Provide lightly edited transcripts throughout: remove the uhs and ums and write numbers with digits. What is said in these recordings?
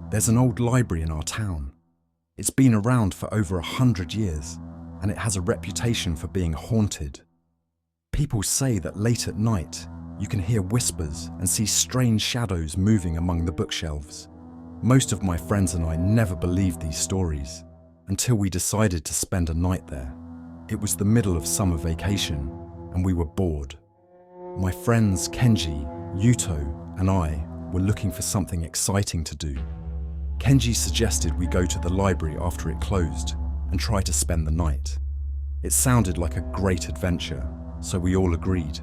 There's an old library in our town. It's been around for over 100 years, and it has a reputation for being haunted. People say that late at night, you can hear whispers and see strange shadows moving among the bookshelves. Most of my friends and I never believed these stories until we decided to spend a night there. It was the middle of summer vacation, and we were bored. My friends Kenji, Yuto, and I were looking for something exciting to do. Kenji suggested we go to the library after it closed and try to spend the night. It sounded like a great adventure, so we all agreed.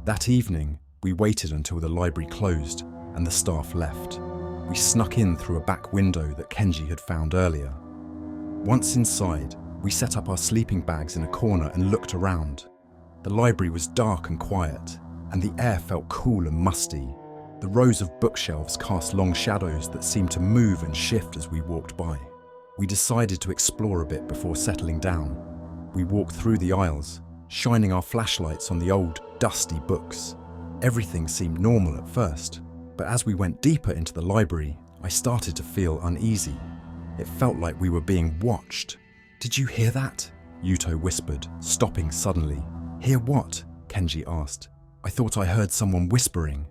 That evening, we waited until the library closed and the staff left. We snuck in through a back window that Kenji had found earlier. Once inside, we set up our sleeping bags in a corner and looked around. The library was dark and quiet, and the air felt cool and musty. The rows of bookshelves cast long shadows that seemed to move and shift as we walked by. We decided to explore a bit before settling down. We walked through the aisles, shining our flashlights on the old, dusty books. Everything seemed normal at first, but as we went deeper into the library, I started to feel uneasy. It felt like we were being watched. "Did you hear that?" Yuto whispered, stopping suddenly. "Hear what?" Kenji asked. "I thought I heard someone whispering."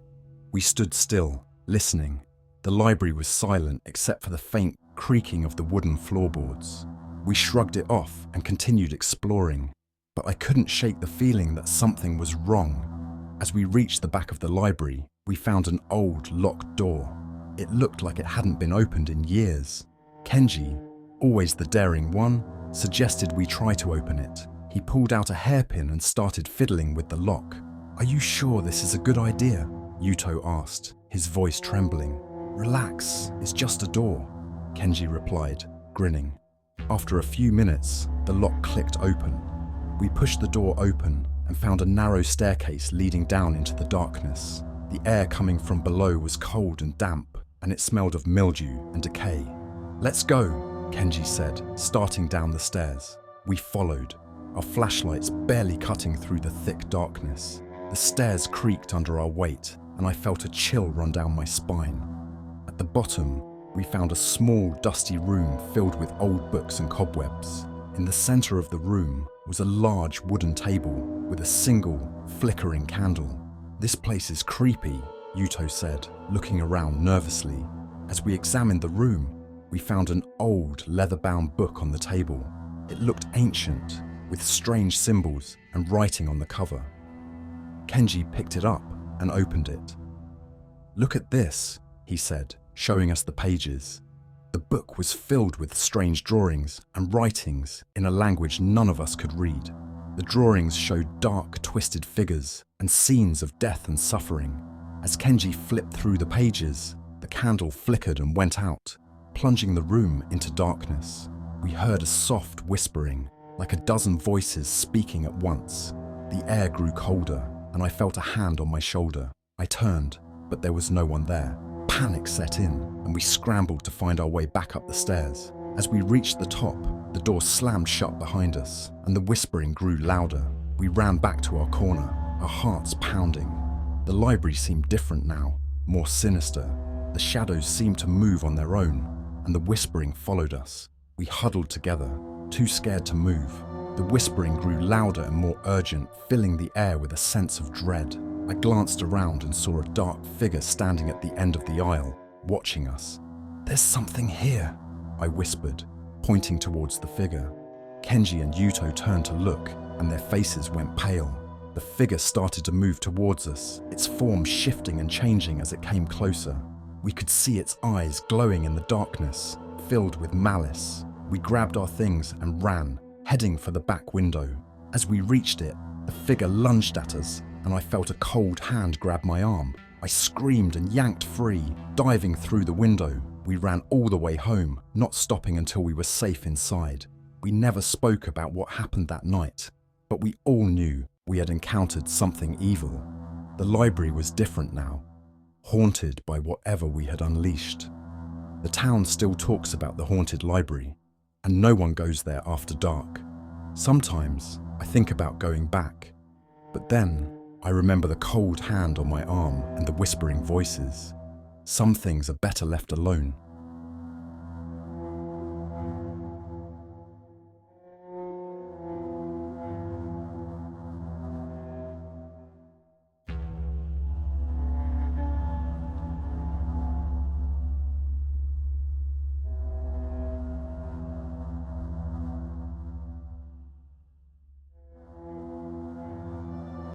We stood still, listening. The library was silent except for the faint creaking of the wooden floorboards. We shrugged it off and continued exploring, but I couldn't shake the feeling that something was wrong. As we reached the back of the library, we found an old, locked door. It looked like it hadn't been opened in years. Kenji, always the daring one, suggested we try to open it. He pulled out a hairpin and started fiddling with the lock. "Are you sure this is a good idea?" Yuto asked, his voice trembling. "Relax, it's just a door," Kenji replied, grinning. After a few minutes, the lock clicked open. We pushed the door open and found a narrow staircase leading down into the darkness. The air coming from below was cold and damp, and it smelled of mildew and decay. "Let's go," Kenji said, starting down the stairs. We followed, our flashlights barely cutting through the thick darkness. The stairs creaked under our weight, and I felt a chill run down my spine. At the bottom, we found a small, dusty room filled with old books and cobwebs. In the center of the room was a large wooden table with a single, flickering candle. "This place is creepy," Yuto said, looking around nervously. As we examined the room, we found an old, leather-bound book on the table. It looked ancient, with strange symbols and writing on the cover. Kenji picked it up and opened it. "Look at this," he said, showing us the pages. The book was filled with strange drawings and writings in a language none of us could read. The drawings showed dark, twisted figures and scenes of death and suffering. As Kenji flipped through the pages, the candle flickered and went out, plunging the room into darkness. We heard a soft whispering, like a dozen voices speaking at once. The air grew colder, and I felt a hand on my shoulder. I turned, but there was no one there. Panic set in, and we scrambled to find our way back up the stairs. As we reached the top, the door slammed shut behind us, and the whispering grew louder. We ran back to our corner, our hearts pounding. The library seemed different now, more sinister. The shadows seemed to move on their own, and the whispering followed us. We huddled together, too scared to move. The whispering grew louder and more urgent, filling the air with a sense of dread. I glanced around and saw a dark figure standing at the end of the aisle, watching us. "There's something here," I whispered, pointing towards the figure. Kenji and Yuto turned to look, and their faces went pale. The figure started to move towards us, its form shifting and changing as it came closer. We could see its eyes glowing in the darkness, filled with malice. We grabbed our things and ran, heading for the back window. As we reached it, the figure lunged at us, and I felt a cold hand grab my arm. I screamed and yanked free, diving through the window. We ran all the way home, not stopping until we were safe inside. We never spoke about what happened that night, but we all knew we had encountered something evil. The library was different now, haunted by whatever we had unleashed. The town still talks about the haunted library, and no one goes there after dark. Sometimes I think about going back, but then I remember the cold hand on my arm and the whispering voices. Some things are better left alone.